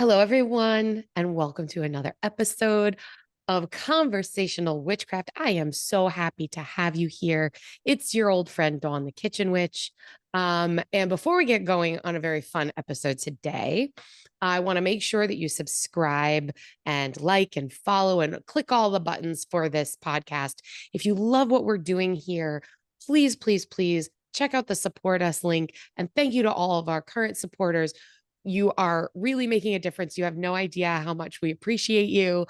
Hello, everyone, and welcome to another episode of Conversational Witchcraft. I am so happy to have you here. It's your old friend, Dawn the Kitchen Witch. And before we get going on a very fun episode today, I want to make sure that you subscribe and like and follow and click all the buttons for this podcast. If you love what we're doing here, please, please, please check out the support us link. And thank you to all of our current supporters. You are really making a difference. You have no idea how much we appreciate you.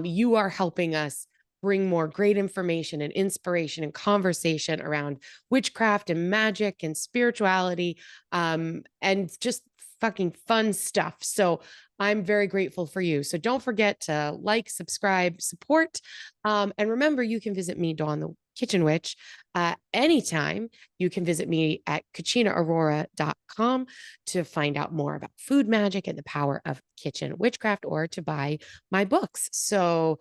You are helping us bring more great information and inspiration and conversation around witchcraft and magic and spirituality, and just fucking fun stuff. So I'm very grateful for you. So don't forget to like, subscribe, support. And remember, you can visit me, Dawn the Kitchen Witch, anytime. You can visit me at cucinaaurora.com to find out more about food magic and the power of kitchen witchcraft, or to buy my books. So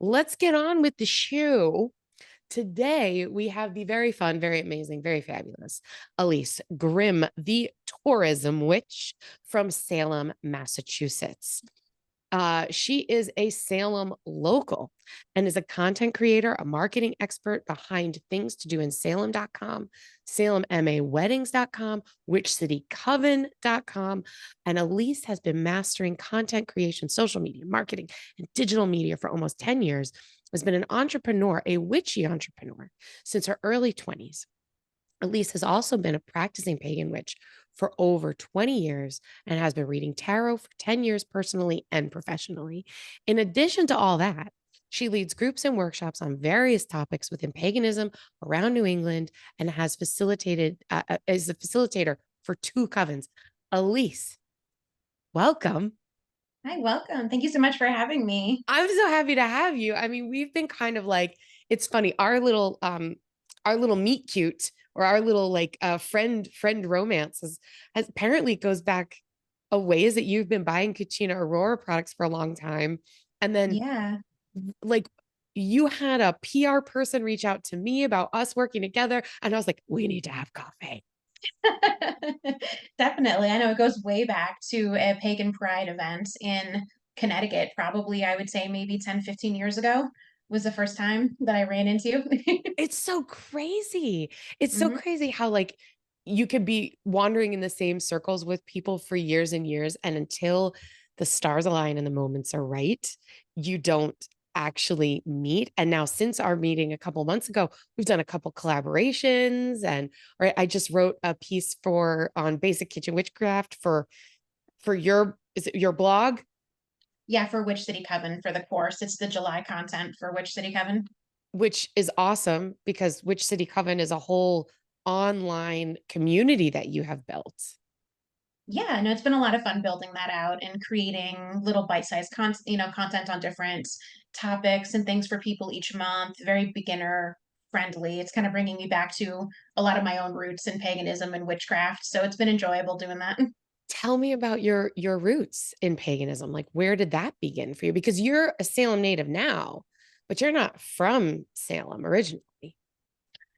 let's get on with the show. Today, we have the very fun, very amazing, very fabulous Alyse Grimm, the tourism witch from Salem, Massachusetts. She is a Salem local and is a content creator, a marketing expert behind things to do in Salem.com, SalemMAweddings.com, WitchCityCoven.com. And Alyse has been mastering content creation, social media, marketing, and digital media for almost 10 years, has been an entrepreneur, a witchy entrepreneur, since her early 20s. Alyse has also been a practicing pagan witch for over 20 years and has been reading tarot for 10 years personally and professionally. In addition to all that, she leads groups and workshops on various topics within paganism around New England and has facilitated, is a facilitator for two covens. Alyse, welcome. Hi, welcome. Thank you so much for having me. I'm so happy to have you. I mean, we've been kind of like, it's funny, our little meet cute, or our little like friend romance has apparently goes back a ways that you've been buying Cucina Aurora products for a long time. And then Yeah, like you had a PR person reach out to me about us working together, and I was like, we need to have coffee. definitely. I know it goes way back to a pagan pride event in Connecticut. Probably, I would say maybe 10, 15 years ago was the first time that I ran into. It's so crazy. It's so Mhm. crazy how like you could be wandering in the same circles with people for years and years, and until the stars align and the moments are right, you don't actually meet. And now, since our meeting a couple months ago, we've done a couple collaborations, and right, I just wrote a piece for on basic kitchen witchcraft for your, is it your blog? Yeah, for Witch City Coven for the course. It's the July content for Witch City Coven. Which is awesome because Witch City Coven is a whole online community that you have built. Yeah, no, it's been a lot of fun building that out and creating little bite-sized content on different topics and things for people each month. Very beginner friendly. It's kind of bringing me back to a lot of my own roots in paganism and witchcraft. So it's been enjoyable doing that. Tell me about your roots in paganism. Like, where did that begin for you? Because you're a Salem native now, but you're not from Salem originally.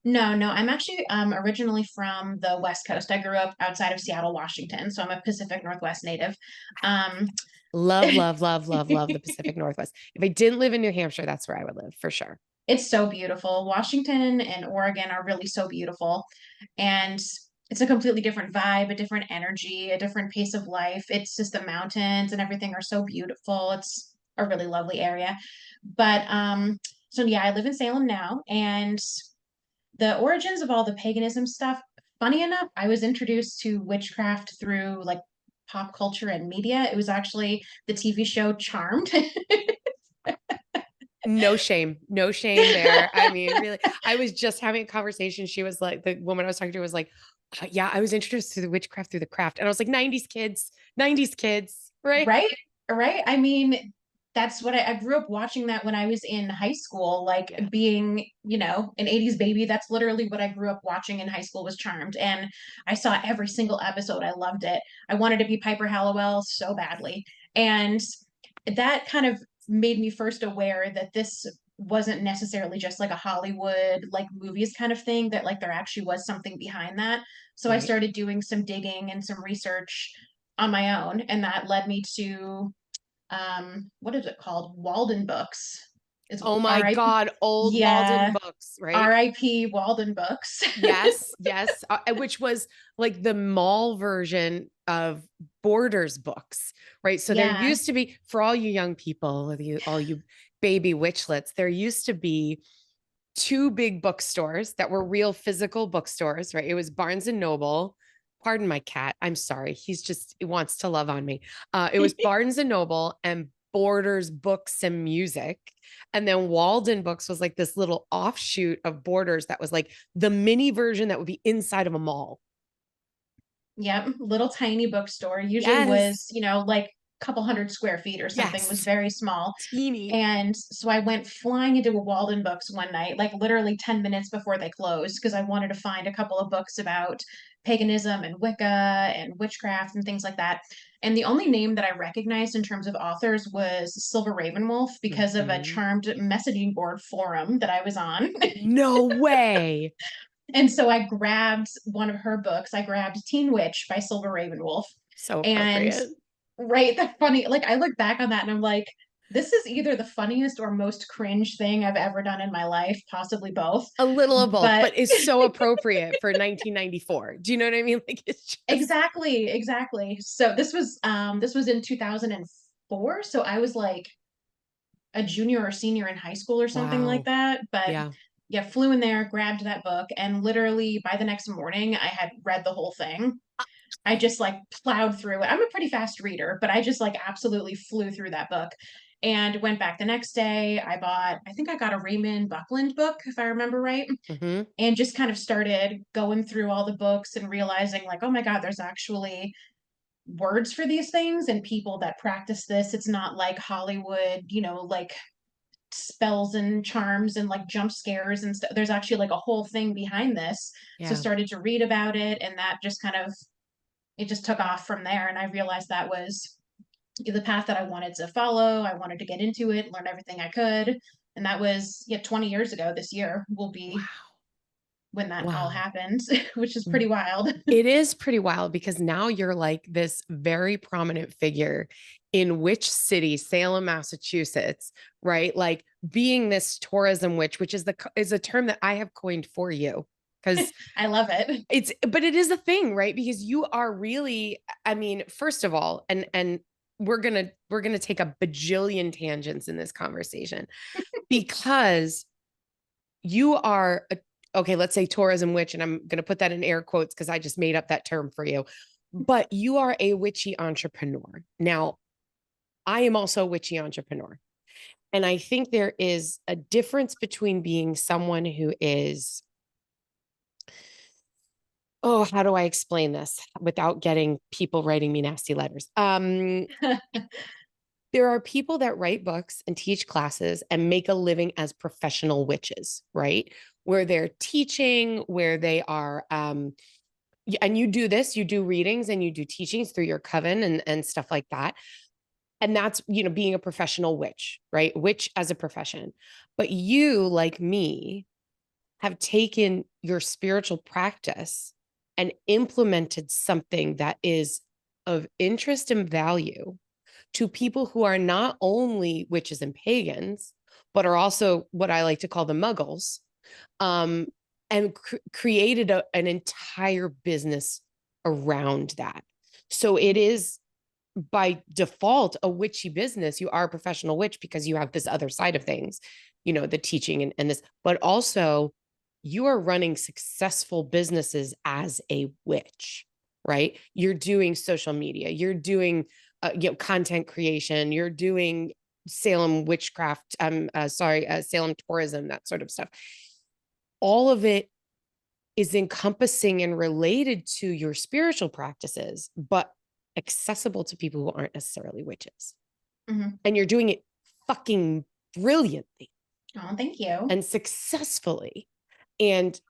No, no, I'm actually originally from the West Coast. I grew up outside of Seattle, Washington, so I'm a Pacific Northwest native. Um, Love, love, love, love, love the Pacific Northwest. If I didn't live in New Hampshire, that's where I would live for sure. It's so beautiful. Washington and Oregon are really so beautiful. And it's a completely different vibe, a different energy, a different pace of life. It's just the mountains and everything are so beautiful. It's a really lovely area. But so yeah, I live in Salem now, and the origins of all the paganism stuff, funny enough, I was introduced to witchcraft through like pop culture and media. It was actually the TV show Charmed. No shame, no shame there. I mean, really, I was just having a conversation. She was like, the woman I was talking to was like, yeah, I was introduced to the witchcraft through the craft. And I was like, 90s kids, right? Right? Right? I mean, that's what I grew up watching that when I was in high school, like Yeah. being, an 80s baby. That's literally what I grew up watching in high school was Charmed. And I saw every single episode. I loved it. I wanted to be Piper Halliwell so badly. And that kind of made me first aware that this wasn't necessarily just like a Hollywood like movies kind of thing, that like there actually was something behind that. So I Right. started doing some digging and some research on my own, and that led me to what is it called? Walden Books. Is Oh my RIP. God, old Walden Yeah, books, right? RIP Walden Books. Yes, yes, which was like the mall version of Borders books, right? So there Yeah. used to be, for all you young people, all you baby witchlets, there used to be two big bookstores that were real physical bookstores, right? It was Barnes and Noble. Pardon my cat. I'm sorry. He wants to love on me. It was Barnes and Noble and Borders Books and Music. And then Walden Books was like this little offshoot of Borders that was like the mini version that would be inside of a mall. Yep, little tiny bookstore. Usually Yes. was, like a couple hundred square feet or something, was Yes. very small. Teeny. And so I went flying into a Walden Books one night, like literally 10 minutes before they closed, because I wanted to find a couple of books about paganism and Wicca and witchcraft and things like that. And the only name that I recognized in terms of authors was Silver Ravenwolf because of a Mhm. charmed messaging board forum that I was on. No way. And so I grabbed one of her books. I grabbed Teen Witch by Silver Ravenwolf. So And appropriate. right, the funny, like I look back on that and I'm like, this is either the funniest or most cringe thing I've ever done in my life, possibly both. A little of both, But but is so appropriate for 1994. Do you know what I mean? Like it's just exactly, exactly. So this was in 2004, so I was like a junior or senior in high school or something like wow. that. But Yeah. yeah, flew in there, grabbed that book, and literally by the next morning, I had read the whole thing. I just like plowed through it. I'm a pretty fast reader, but I just like absolutely flew through that book and went back the next day. I think I got a Raymond Buckland book, if I remember right, Hmm. and just kind of started going through all the books and realizing, like, oh my God, there's actually words for these things and people that practice this. It's not like Hollywood, like spells and charms and like jump scares and stuff. There's actually like a whole thing behind this. So Yeah. started to read about it, and that just kind of it just took off from there. And I realized that was the path that I wanted to follow. I wanted to get into it, learn everything I could. And that was, yeah, 20 years ago this year will be Wow. when that all Wow. happened, which is pretty wild. It is pretty wild because now you're like this very prominent figure in which city, Salem, Massachusetts, right? Like being this tourism witch, which is a term that I have coined for you because I love it. but it is a thing, right? Because you are really, I mean, first of all, and we're gonna take a bajillion tangents in this conversation because you are okay, let's say tourism witch, and I'm going to put that in air quotes because I just made up that term for you. But you are a witchy entrepreneur. Now, I am also a witchy entrepreneur. And I think there is a difference between being someone who is, oh, how do I explain this without getting people writing me nasty letters? There are people that write books and teach classes and make a living as professional witches, right? Where they're teaching, where they are, and you do this, you do readings and you do teachings through your coven and stuff like that. And that's, being a professional witch, right? Witch as a profession. But you, like me, have taken your spiritual practice and implemented something that is of interest and value to people who are not only witches and pagans, but are also what I like to call the muggles, um, and created an entire business around that. So it is by default a witchy business. You are a professional witch because you have this other side of things, the teaching and this, but also you are running successful businesses as a witch, right? You're doing social media, you're doing content creation, you're doing Salem witchcraft, Salem tourism, that sort of stuff. All of it is encompassing and related to your spiritual practices, but accessible to people who aren't necessarily witches. Mm-hmm. And you're doing it fucking brilliantly Oh, thank you. and successfully. And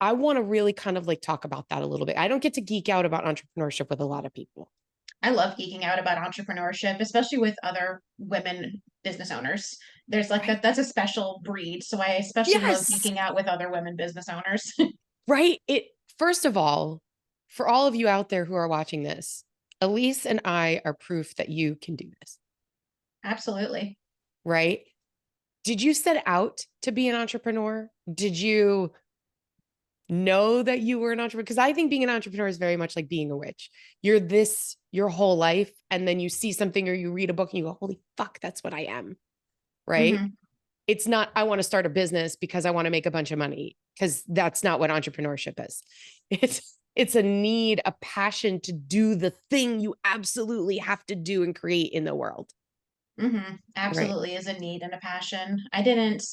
I want to really kind of like talk about that a little bit. I don't get to geek out about entrepreneurship with a lot of people. I love geeking out about entrepreneurship, especially with other women business owners. There's like Right. that's a special breed. So I especially love Yes. geeking out with other women business owners. Right. First of all, for all of you out there who are watching this, Alyse and I are proof that you can do this, Absolutely. right? Did you set out to be an entrepreneur? Did you know that you were an entrepreneur? Because I think being an entrepreneur is very much like being a witch. You're this your whole life, and then you see something or you read a book and you go, holy fuck, that's what I am, right? Hmm. It's not, I want to start a business because I want to make a bunch of money, because that's not what entrepreneurship is. It's a need, a passion to do the thing you absolutely have to do and create in the world. Hmm. Right. Absolutely is a need and a passion. I didn't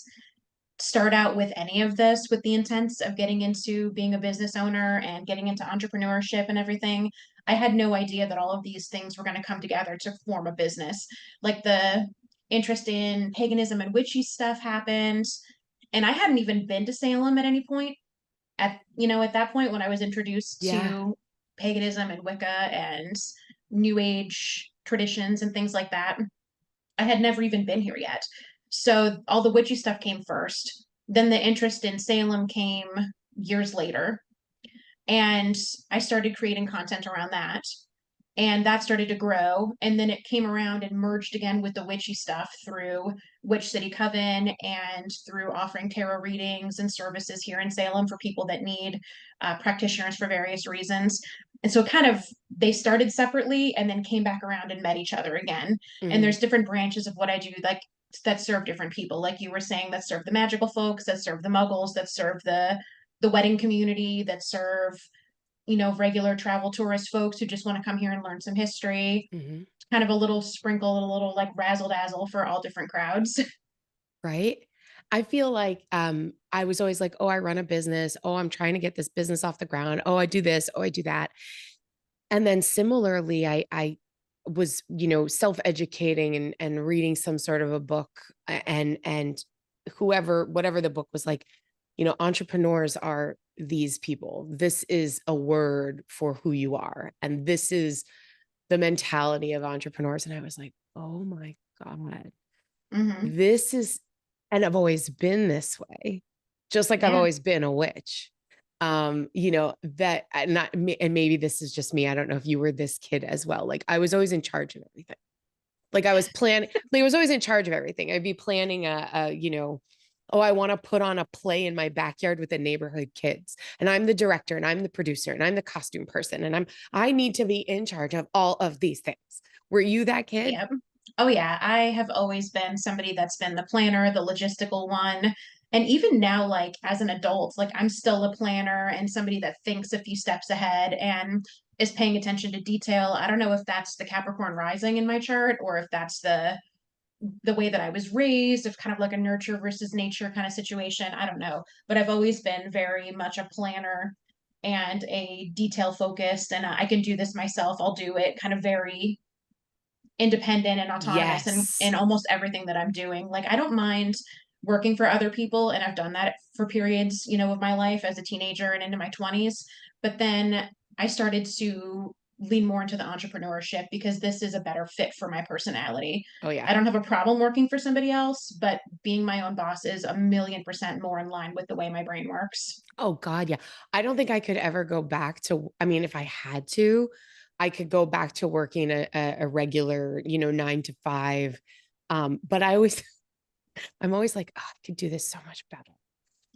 start out with any of this with the intents of getting into being a business owner and getting into entrepreneurship and everything. I had no idea that all of these things were going to come together to form a business. Like the interest in paganism and witchy stuff happened. And I hadn't even been to Salem at any point. At that point when I was introduced Yeah. to paganism and Wicca and New Age traditions and things like that, I had never even been here yet. So all the witchy stuff came first. Then the interest in Salem came years later. And I started creating content around that. And that started to grow. And then it came around and merged again with the witchy stuff through Witch City Coven and through offering tarot readings and services here in Salem for people that need practitioners for various reasons. And so kind of they started separately and then came back around and met each other again. And Mm-hmm. there's different branches of what I do, like that serve different people. Like you were saying, that serve the magical folks, that serve the muggles, that serve the wedding community, that serve regular travel tourist folks who just want to come here and learn some history. Mm-hmm. Kind of a little sprinkle, a little like razzle dazzle for all different crowds. Right. I feel like I was always like, oh, I run a business. Oh, I'm trying to get this business off the ground. Oh, I do this. Oh, I do that. And then similarly, I was, self-educating and reading some sort of a book, and whatever the book was like, entrepreneurs are these people. This is a word for who you are. And this is the mentality of entrepreneurs. And I was like, oh my God, Hmm. this is, and I've always been this way, just like I've Yeah. always been a witch. That not and maybe this is just me. I don't know if you were this kid as well. Like I was always in charge of everything. Like I was planning, like I was always in charge of everything. I'd be planning oh, I want to put on a play in my backyard with the neighborhood kids. And I'm the director and I'm the producer and I'm the costume person. And I need to be in charge of all of these things. Were you that kid? Yep. Oh, yeah. I have always been somebody that's been the planner, the logistical one. And even now, like as an adult, like I'm still a planner and somebody that thinks a few steps ahead and is paying attention to detail. I don't know if that's the Capricorn rising in my chart or if that's the way that I was raised, of kind of like a nurture versus nature kind of situation. I don't know. But I've always been very much a planner and a detail focused, and I can do this myself. I'll do it kind of very independent and autonomous Yes. in almost everything that I'm doing. Like I don't mind working for other people, and I've done that for periods, of my life as a teenager and into my 20s. But then I started to lean more into the entrepreneurship because this is a better fit for my personality. Oh yeah. I don't have a problem working for somebody else, but being my own boss is 1,000,000% more in line with the way my brain works. Oh God, yeah. I don't think I could ever go back to, I mean, if I had to, I could go back to working a regular, 9 to 5. But I'm always like, oh, I could do this so much better.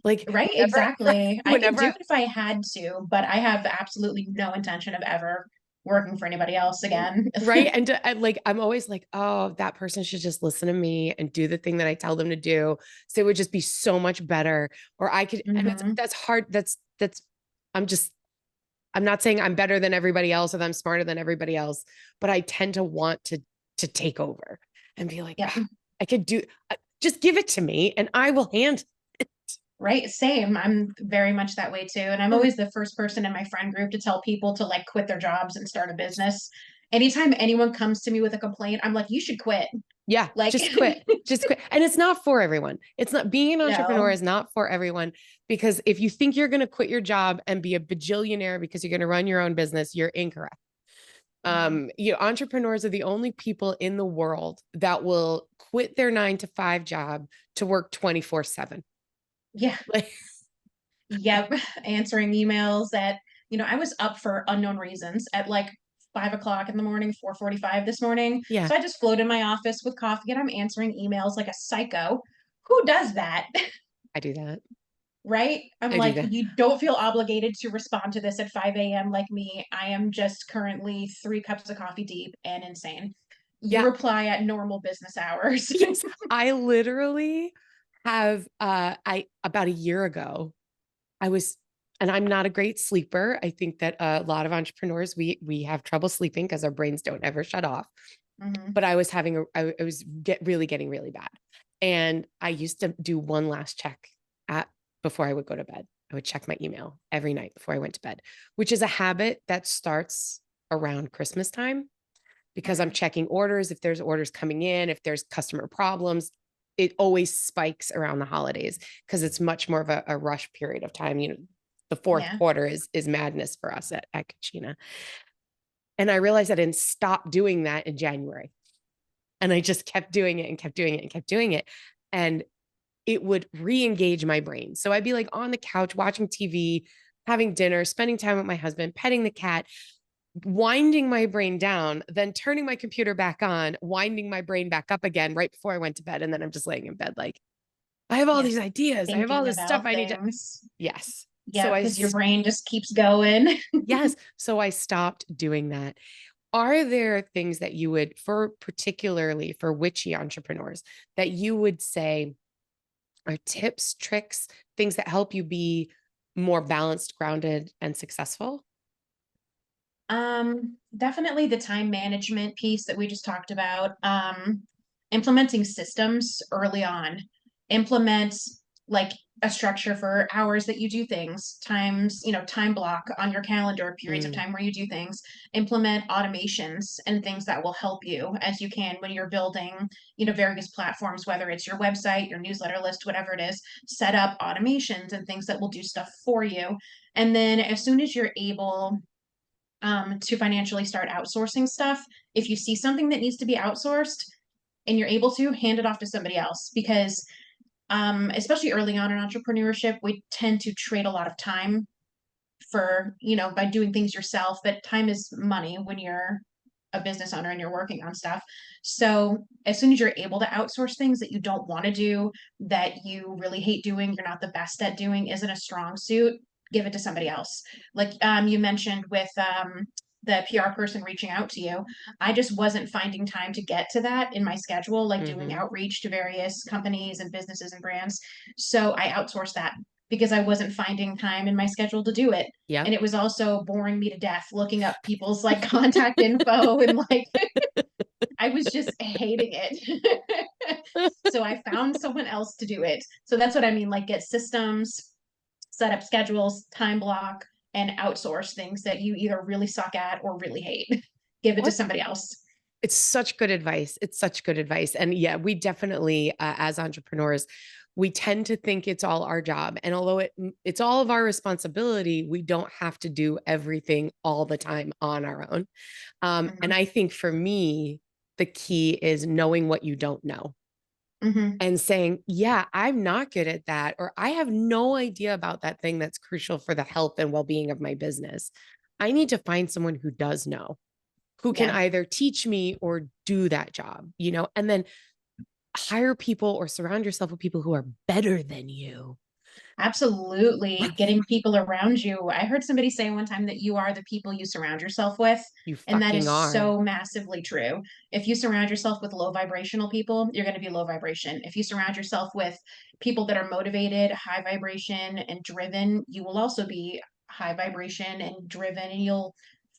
Like Right, whenever, exactly. I could whenever do I, it if I had to, but I have absolutely no intention of ever working for anybody else again. right. Like, I'm always like, oh, that person should just listen to me and do the thing that I tell them to do. So it would just be so much better. Or I could, and Hmm. that's hard. I'm just, I'm not saying I'm better than everybody else or that I'm smarter than everybody else, but I tend to want to take over and be like, Yeah, "Ah, I could do, just give it to me and I will hand right. Same. I'm very much that way too. And I'm it." always the first person in my friend group to tell people to like quit their jobs and start a business. Anytime anyone comes to me with a complaint, I'm like, you should quit. Yeah, Like, just quit. Just quit. And it's not for everyone. It's not, being an entrepreneur no. is not for everyone, because if you think you're going to quit your job and be a bajillionaire because you're going to run your own business, you're incorrect. Mhm. Entrepreneurs are the only people in the world that will quit their 9 to 5 job to work 24/7. Yeah. Like, Yep. Answering emails that, I was up for unknown reasons at like 5 o'clock in the morning, 4:45 this morning. Yeah, So I just float in my office with coffee and I'm answering emails like a psycho. Who does that? I do that. Right? I'm I do like, that. you don't feel obligated to respond to this at 5 a.m. like me. I am just currently 3 cups of coffee deep and insane. You Yeah. reply at normal business hours. Yes. I literally have I about a year ago, I was and I'm not a great sleeper. I think that a lot of entrepreneurs we have trouble sleeping because our brains don't ever shut off. Hmm. But I was having I was getting really bad. And I used to do one last check at before I would go to bed. I would check my email every night before I went to bed, which is a habit that starts around Christmas time because I'm Hmm. checking orders. If there's orders coming in, if there's customer problems, it always spikes around the holidays because it's much more of a rush period of time. The fourth Yeah. quarter is madness for us at Cucina. And I realized I didn't stop doing that in January. And I just kept doing it and kept doing it and kept doing it. And it would re-engage my brain. So I'd be like on the couch watching TV, having dinner, spending time with my husband, petting the cat, winding my brain down, then turning my computer back on, winding my brain back up again right before I went to bed. And then I'm just laying in bed like, I have all Yeah. these ideas. I have all Thinking this stuff about I need to. things. Yes. Yeah, So because your brain just keeps going. yes. So I stopped doing that. Are there things that you would, for particularly for witchy entrepreneurs, that you would say are tips, tricks, things that help you be more balanced, grounded, and successful? Definitely the time management piece that we just talked about. Implementing systems early on. Implement like a structure for hours that you do things, times, time block on your calendar, periods of Mm, time where you do things. Implement automations and things that will help you as you can when you're building, various platforms, whether it's your website, your newsletter list, whatever it is, set up automations and things that will do stuff for you. And then as soon as you're able to financially start outsourcing stuff. If you see something that needs to be outsourced and you're able to, hand it off to somebody else because, especially early on in entrepreneurship, we tend to trade a lot of time for, by doing things yourself. But time is money when you're a business owner and you're working on stuff. So as soon as you're able to outsource things that you don't want to do, that you really hate doing, you're not the best at doing, isn't a strong suit, give it to somebody else. Like you mentioned with the PR person reaching out to you, I just wasn't finding time to get to that in my schedule, like doing hmm. outreach to various companies and businesses and brands. So I outsourced that because I wasn't finding time in my schedule to do it. And Yep. it was also boring me to death looking up people's like contact info and like I was just hating it. So I found someone else to do it. So that's what I mean, like get systems, set up schedules, time block, and outsource things that you either really suck at or really hate. Give it to What? somebody else. It's such good advice. It's such good advice. And yeah, we definitely, as entrepreneurs, we tend to think it's all our job. And although it's all of our responsibility, we don't have to do everything all the time on our own. And Hmm. I think for me, the key is knowing what you don't know Hmm. and saying, yeah, I'm not good at that, or I have no idea about that thing that's crucial for the health and well being of my business. I need to find someone who does know, who can Yeah. either teach me or do that job, and then hire people or surround yourself with people who are better than you. Absolutely. Getting people around you. I heard somebody say one time that you are the people you surround yourself with. You And that fucking is are. so massively true. If you surround yourself with low vibrational people, you're going to be low vibration. If you surround yourself with people that are motivated, high vibration, and driven, you will also be high vibration and driven, and you'll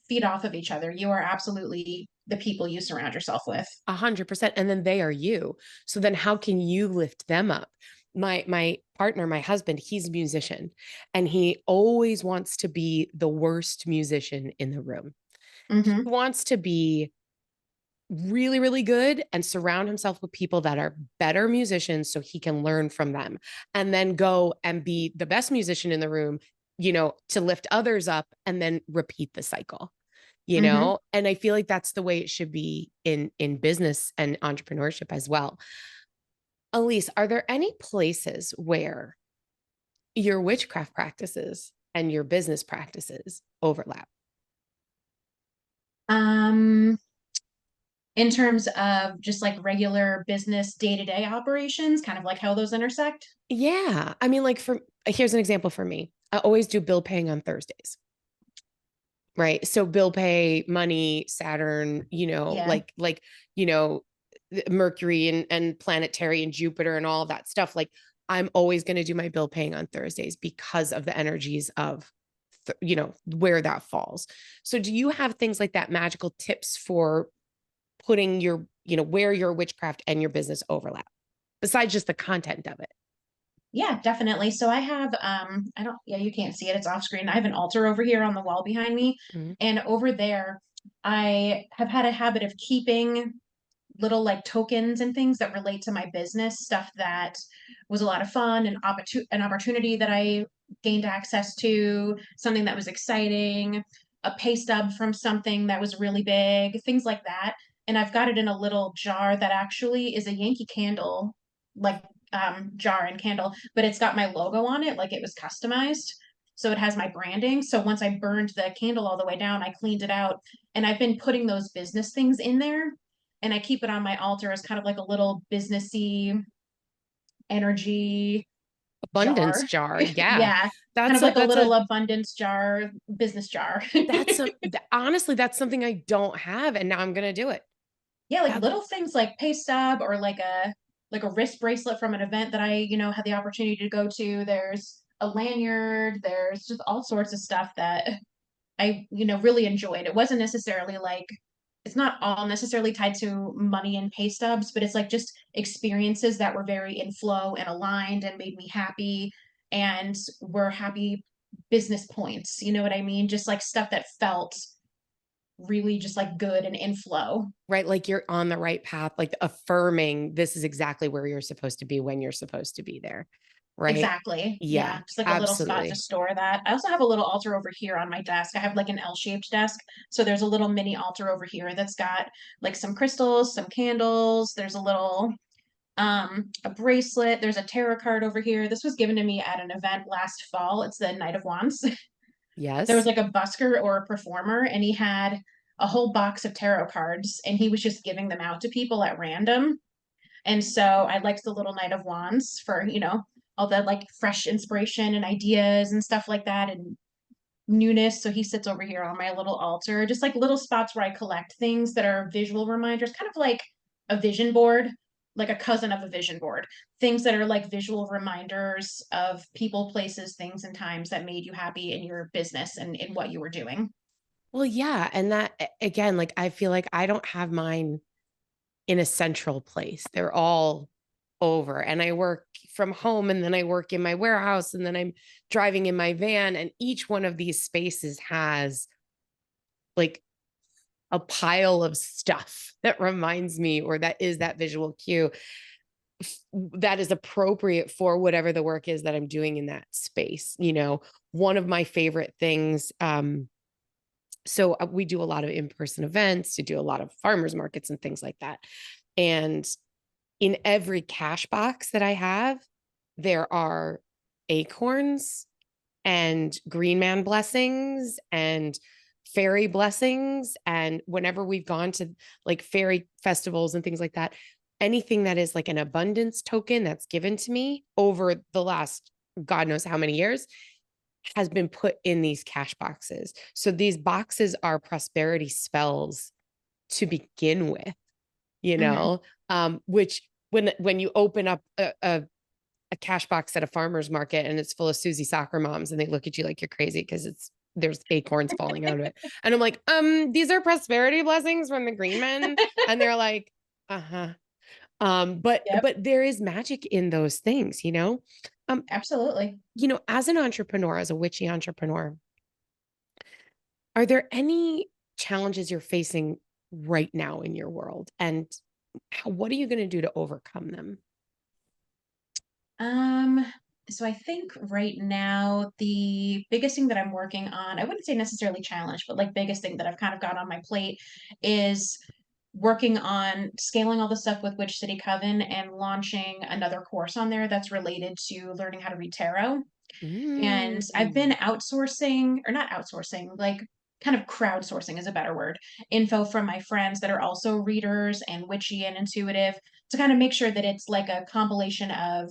feed off of each other. You are absolutely the people you surround yourself with. 100%. And then they are you. So then how can you lift them up? My partner, my husband, he's a musician and he always wants to be the worst musician in the room. He Hmm. wants to be really, really good and surround himself with people that are better musicians so he can learn from them and then go and be the best musician in the room, to lift others up and then repeat the cycle. Hmm. And I feel like that's the way it should be in business and entrepreneurship as well. Alyse, are there any places where your witchcraft practices and your business practices overlap? Um, in terms of just like regular business day-to-day operations, kind of like how those intersect. Yeah. I mean, like here's an example for me. I always do bill paying on Thursdays. Right. So bill pay, money, Saturn, Yeah. you know, Mercury and planetary and Jupiter and all that stuff. Like I'm always going to do my bill paying on Thursdays because of the energies of, where that falls. So do you have things like that, magical tips for putting where your witchcraft and your business overlap besides just the content of it? Yeah, definitely. So I have I don't yeah, you can't see it. It's off screen. I have an altar over here on the wall behind me. Mhm. And over there, I have had a habit of keeping little like tokens and things that relate to my business, stuff that was a lot of fun and an opportunity that I gained access to, something that was exciting, a pay stub from something that was really big, things like that. And I've got it in a little jar that actually is a Yankee candle, like jar and candle, but it's got my logo on it, like it was customized. So it has my branding. So once I burned the candle all the way down, I cleaned it out. And I've been putting those business things in there, and I keep it on my altar as kind of like a little businessy energy Abundance jar. jar. Yeah. Yeah, kind That's of a, like a that's little a, abundance jar, business jar. honestly, that's something I don't have. And now I'm going to do it. Yeah, like That's little things like pay stub or like a wrist bracelet from an event that I had the opportunity to go to. There's a lanyard, there's just all sorts of stuff that I really enjoyed. It wasn't necessarily like it's not all necessarily tied to money and pay stubs, but it's like just experiences that were very in flow and aligned and made me happy and were happy business points. You know what I mean? Just like stuff that felt really just like good and in flow. right. Like you're on the right path, like affirming this is exactly where you're supposed to be when you're supposed to be there. Right. Exactly. Yeah. Yeah, Just like a little spot to absolutely. store that. I also have a little altar over here on my desk. I have like an L-shaped desk. So there's a little mini altar over here that's got like some crystals, some candles. There's a bracelet. There's a tarot card over here. This was given to me at an event last fall. It's the Knight of Wands. There was Yes. like a busker or a performer, and he had a whole box of tarot cards, and he was just giving them out to people at random. And so I liked the little Knight of Wands for all the like fresh inspiration and ideas and stuff like that and newness. So he sits over here on my little altar, just like little spots where I collect things that are visual reminders, kind of like a vision board, like a cousin of a vision board. Things that are like visual reminders of people, places, things, and times that made you happy in your business and in what you were doing. Well, yeah. And that, again, like I feel like I don't have mine in a central place. They're all over. And I work from home and then I work in my warehouse and then I'm driving in my van. And each one of these spaces has like a pile of stuff that reminds me or that is that visual cue that is appropriate for whatever the work is that I'm doing in that space. One of my favorite things, so we do a lot of in-person events, to do a lot of farmers markets and things like that. And in every cash box that I have, there are acorns and green man blessings and fairy blessings. And whenever we've gone to like fairy festivals and things like that, anything that is like an abundance token that's given to me over the last God knows how many years has been put in these cash boxes. So these boxes are prosperity spells to begin with, you Mm-hmm. know, which when you open up a cash box at a farmer's market and it's full of Susie soccer moms and they look at you like you're crazy because there's acorns falling out of it. And I'm like, these are prosperity blessings from the green men. And they're like, uh-huh. But Yep, but there is magic in those things. Um, absolutely. as an entrepreneur, as a witchy entrepreneur, are there any challenges you're facing right now in your world? And what are you going to do to overcome them? Um, so I think right now the biggest thing that I'm working on, I wouldn't say necessarily challenge, but like biggest thing that I've kind of got on my plate is working on scaling all the stuff with Witch City Coven and launching another course on there that's related to learning how to read tarot. And I've been Mm. outsourcing, or not outsourcing, like kind of crowdsourcing is a better word, info from my friends that are also readers and witchy and intuitive to kind of make sure that it's like a compilation of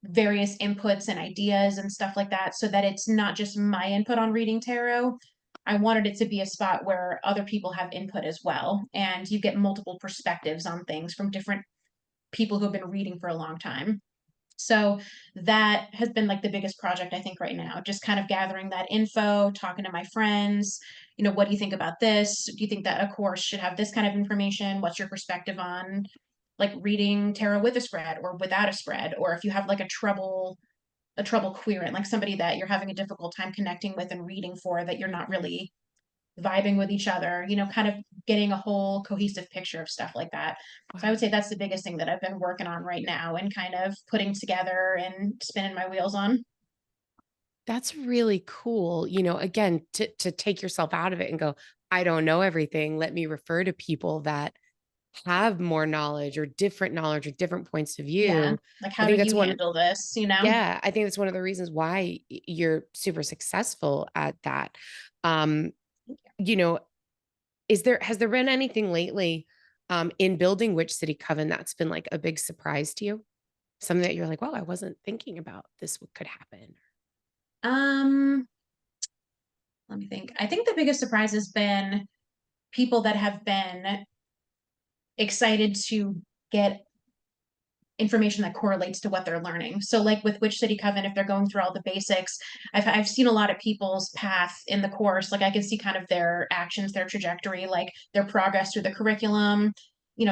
various inputs and ideas and stuff like that so that it's not just my input on reading tarot. I wanted it to be a spot where other people have input as well and you get multiple perspectives on things from different people who have been reading for a long time. So that has been like the biggest project I think right now, just kind of gathering that info, talking to my friends, what do you think about this? Do you think that a course should have this kind of information? What's your perspective on like reading tarot with a spread or without a spread? Or if you have like a trouble querent, like somebody that you're having a difficult time connecting with and reading for that you're not really vibing with each other, kind of getting a whole cohesive picture of stuff like that. So I Wow. would say that's the biggest thing that I've been working on right now and kind of putting together and spinning my wheels on. That's really cool. Again, to take yourself out of it and go, I don't know everything. Let me refer to people that have more knowledge or different points of Yeah. view. Like, I how do think that's you one, handle this? yeah, I think that's one of the reasons why you're super successful at that. Um, you know, has there been anything lately in building Witch City Coven that's been like a big surprise to you? Something that you're like, well, I wasn't thinking about this could happen. Um, Let me think. I think the biggest surprise has been people that have been excited to get information that correlates to what they're learning. So like with Witch City Coven, if they're going through all the basics, I've seen a lot of people's path in the course. Like I can see kind of their actions, their trajectory, like their progress through the curriculum,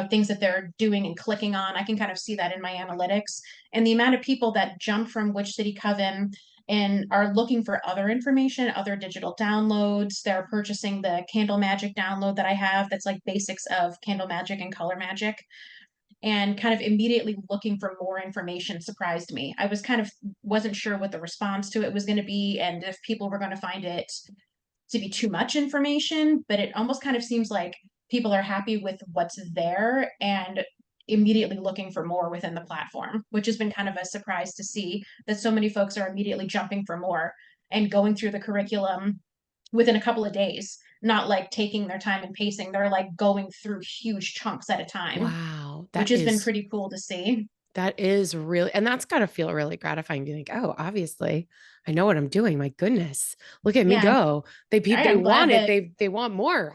things that they're doing and clicking on. I can kind of see that in my analytics. And the amount of people that jump from Witch City Coven and are looking for other information, other digital downloads. They're purchasing the Candle Magic download that I have that's like basics of Candle Magic and Color Magic and kind of immediately looking for more information surprised me. I was kind of wasn't sure what the response to it was going to be and if people were going to find it to be too much information, but it almost kind of seems like people are happy with what's there and immediately looking for more within the platform, which has been kind of a surprise to see that so many folks are immediately jumping for more and going through the curriculum within a couple of days, not like taking their time and pacing. They're like going through huge chunks at a time, Wow, which has been pretty cool to see. that is really, and that's got to feel really gratifying. Be like, oh, obviously, I know what I'm doing. My goodness, look at me Yeah, go. They I'm want glad it. that They want more.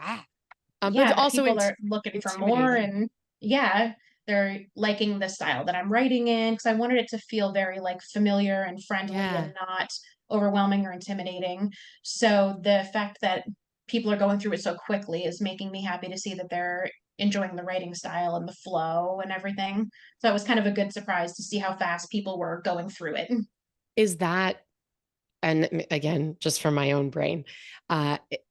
But it's yeah, that also people are looking for more intimidating. and yeah, they're liking the style that I'm writing in because I wanted it to feel very like familiar and friendly and Yeah. not overwhelming or intimidating. So the fact that people are going through it so quickly is making me happy to see that they're enjoying the writing style and the flow and everything. So it was kind of a good surprise to see how fast people were going through it. Is that, and again, just from my own brain,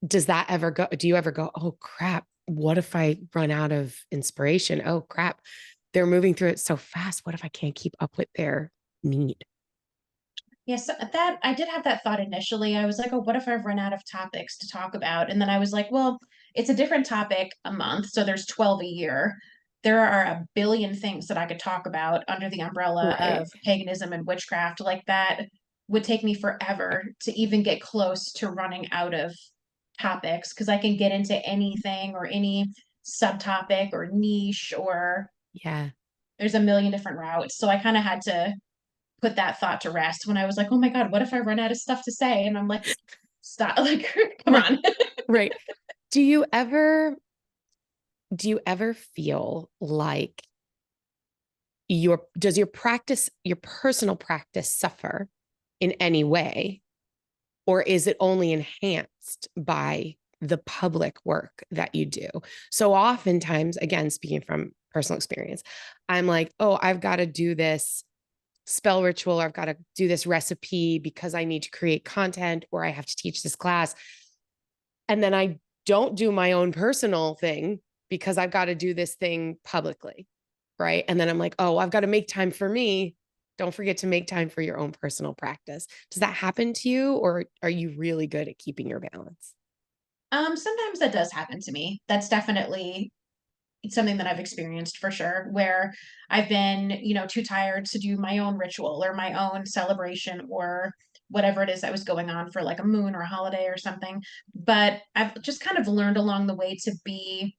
does that ever go? Do you ever go, oh crap, what if I run out of inspiration? Oh crap, they're moving through it so fast. What if I can't keep up with their need? Yes, that I did have that thought initially. I was like, oh, what if I've run out of topics to talk about? And then I was like, well, it's a different topic a month, so there's 12 a year. There are a billion things that I could talk about under the umbrella Right. of paganism and witchcraft. Like that would take me forever to even get close to running out of topics because I can get into anything or any subtopic or niche or Yeah. there's a million different routes. So I kind of had to put that thought to rest when I was like, oh my God, what if I run out of stuff to say? And I'm like, stop, like, come Right. on. Right. Do you ever do you ever feel like does your personal practice suffer in any way, or is it only enhanced by the public work that you do? So oftentimes, again, speaking from personal experience, I'm like, oh, I've got to do this spell ritual, or I've got to do this recipe because I need to create content, or I have to teach this class. And then I don't do my own personal thing because I've got to do this thing publicly. Right. And then I'm like, oh, I've got to make time for me. Don't forget to make time for your own personal practice. Does that happen to you, or are you really good at keeping your balance? Sometimes that does happen to me. That's definitely something that I've experienced for sure, where I've been, too tired to do my own ritual or my own celebration or whatever it is that was going on for like a moon or a holiday or something. But I've just kind of learned along the way to be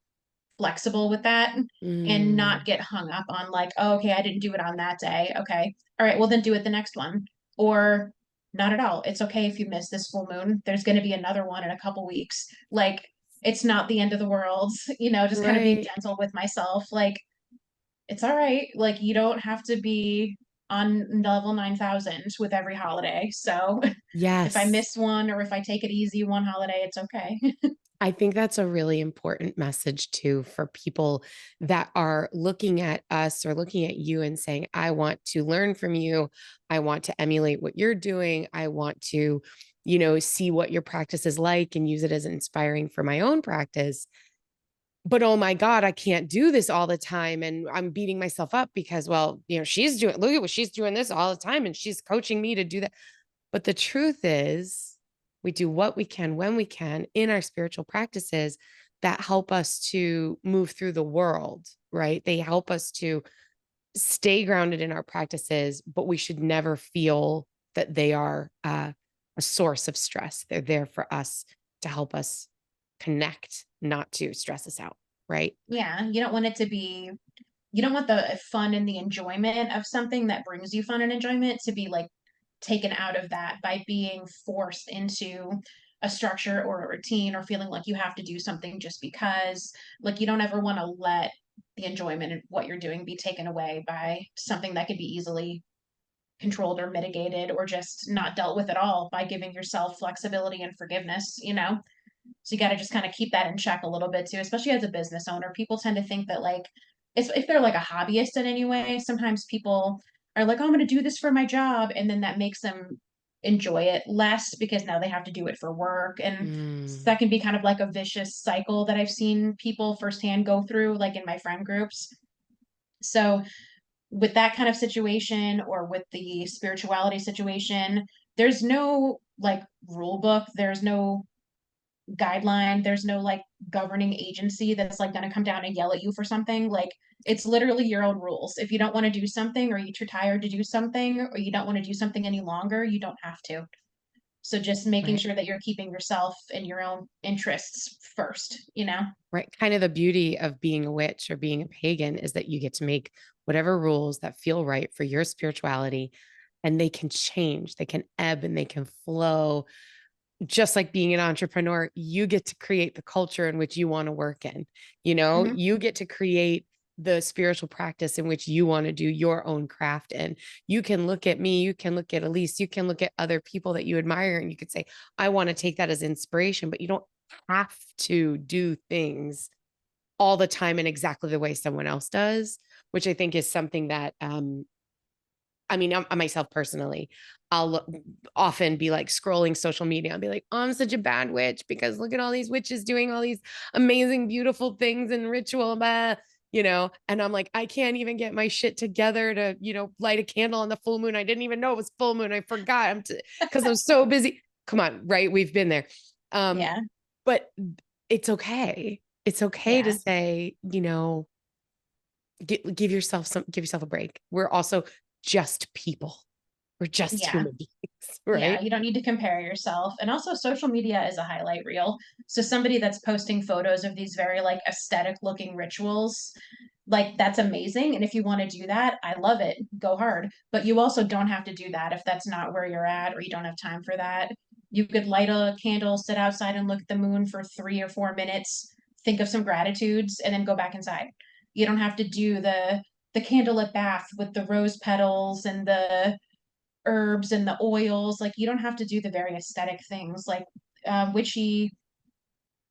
flexible with that and Mm, not get hung up on like, oh, okay, I didn't do it on that day. Okay. All right, well then do it the next one. Or not at all. It's okay if you miss this full moon. There's going to be another one in a couple weeks. Like it's not the end of the world, just kind of being right. gentle with myself. Like it's all right. Like you don't have to be on level 9,000 with every holiday. So if I Yes. miss one or if I take it easy one holiday, it's okay. I think that's a really important message too for people that are looking at us or looking at you and saying, I want to learn from you. I want to emulate what you're doing. I want to, see what your practice is like and use it as inspiring for my own practice. But oh my God, I can't do this all the time. And I'm beating myself up because, well, look at what she's doing this all the time. And she's coaching me to do that. But the truth is, we do what we can when we can in our spiritual practices that help us to move through the world, right? They help us to stay grounded in our practices, but we should never feel that they are a source of stress. They're there for us to help us connect, not to stress us out, right? Yeah, you don't want the fun and the enjoyment of something that brings you fun and enjoyment to be like taken out of that by being forced into a structure or a routine or feeling like you have to do something just because. Like you don't ever want to let the enjoyment of what you're doing be taken away by something that could be easily controlled or mitigated or just not dealt with at all by giving yourself flexibility and forgiveness. So you got to just kind of keep that in check a little bit too, especially as a business owner. People tend to think that like if they're like a hobbyist in any way, sometimes people are like, oh, I'm going to do this for my job. And then that makes them enjoy it less because now they have to do it for work. And Mm, that can be kind of like a vicious cycle that I've seen people firsthand go through, like in my friend groups. So with that kind of situation or with the spirituality situation, there's no like rule book. There's no guideline. There's no like governing agency that's like going to come down and yell at you for something. Like it's literally your own rules. If you don't want to do something or you're too tired to do something or you don't want to do something any longer, you don't have to. So just making right. sure that you're keeping yourself and your own interests first. Right. Kind of the beauty of being a witch or being a pagan is that you get to make whatever rules that feel right for your spirituality, and they can change, they can ebb and they can flow. Just like being an entrepreneur, you get to create the culture in which you want to work in. Hmm. You get to create the spiritual practice in which you want to do your own craft. And you can look at me, you can look at Alyse, you can look at other people that you admire, and you could say, I want to take that as inspiration, but you don't have to do things all the time in exactly the way someone else does, which I think is something that I mean, I myself personally, I'll often be like scrolling social media and be like, oh, I'm such a bad witch because look at all these witches doing all these amazing, beautiful things and ritual, and I'm like, I can't even get my shit together to, light a candle on the full moon. I didn't even know it was full moon. I forgot because I'm so busy. Come on, right? We've been there. Um, Yeah. but it's okay. It's okay to Yeah. say, give yourself a break. We're also just people. We're just Yeah. human beings, Yeah, right? you don't need to compare yourself. And also, social media is a highlight reel. So, somebody that's posting photos of these very like aesthetic looking rituals, like that's amazing. And if you want to do that, I love it. Go hard. But you also don't have to do that if that's not where you're at or you don't have time for that. You could light a candle, sit outside and look at the moon for 3 or 4 minutes, think of some gratitudes, and then go back inside. You don't have to do the candlelit bath with the rose petals and the herbs and the oils. Like you don't have to do the very aesthetic things. Like witchy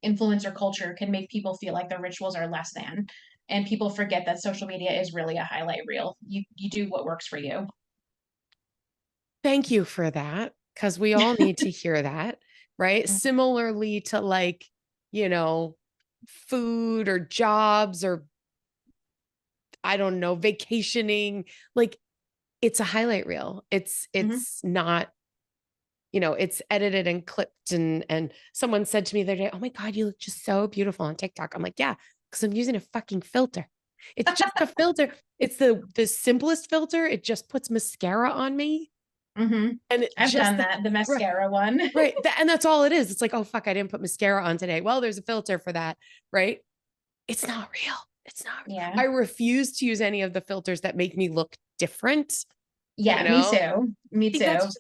influencer culture can make people feel like their rituals are less than, and people forget that social media is really a highlight reel. You do what works for you. Thank you for that, because we all need to hear that, right? Similarly to like, you know, food or jobs or I don't know, vacationing, like it's a highlight reel. It's Mm-hmm. it's not, it's edited and clipped and someone said to me the other day, "Oh my God, you look just so beautiful on TikTok." I'm like, "Yeah, because I'm using a fucking filter. It's just a filter. It's the simplest filter. It just puts mascara on me Mhm. And it I've just done that, that, the right, mascara one. right. And that's all it is. It's like, oh, fuck, I didn't put mascara on today. Well, there's a filter for that. Right. It's not real. It's not. Yeah. I refuse to use any of the filters that make me look different, you Yeah, me know? too. Me Think that's too. just,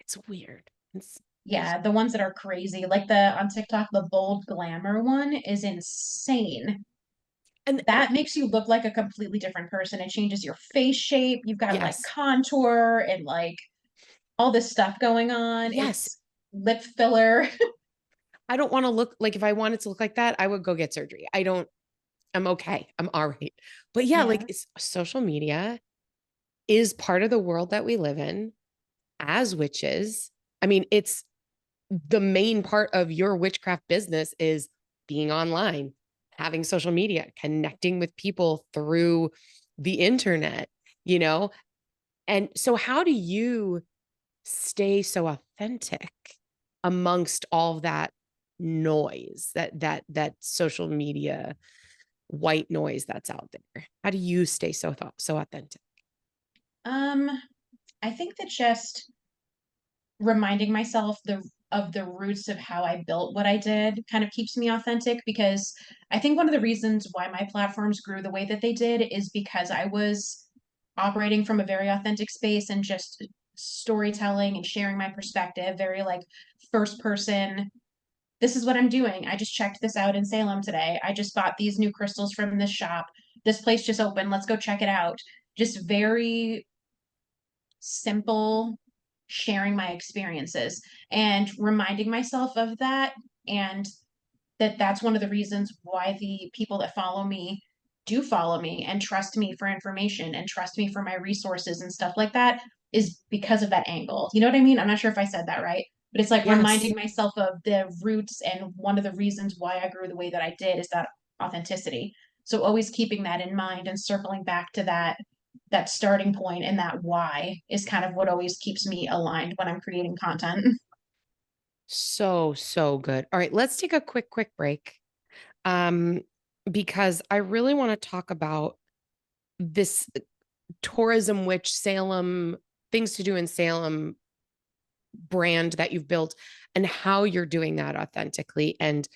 it's weird. It's Yeah, the ones that are crazy, like the on TikTok, the bold glamour one is insane. and That makes you look like a completely different person. It changes your face shape. You've got like yes, contour and like all this stuff going on. yes. It's lip filler. I don't want to look like if I wanted to look like that, I would go get surgery. I don't, I'm okay. I'm all right. But yeah, like Yeah. it's social media is part of the world that we live in as witches. I mean, it's the main part of your witchcraft business is being online, having social media, connecting with people through the internet, you know? And so how do you stay so authentic amongst all of that noise, that social media white noise that's out there? How do you stay so authentic? Um, I think that just reminding myself the roots of how I built what I did kind of keeps me authentic because I think one of the reasons why my platforms grew the way that they did is because I was operating from a very authentic space and just storytelling and sharing my perspective, very like first person. This is what I'm doing. I just checked this out in Salem today. I just bought these new crystals from this shop. This place just opened. Let's go check it out. Just very simple sharing my experiences and reminding myself of that, and that's one of the reasons why the people that follow me do follow me and trust me for information and trust me for my resources and stuff like that, is because of that angle. You know what I mean? I'm not sure if I said that right, but it's like Yes. reminding myself of the roots, and one of the reasons why I grew the way that I did is that authenticity. So always keeping that in mind and circling back to that starting point and that why is kind of what always keeps me aligned when I'm creating content. So good. All right, let's take a quick break. Um, because I really want to talk about this tourism witch Salem, things to do in Salem brand that you've built and how you're doing that authentically, and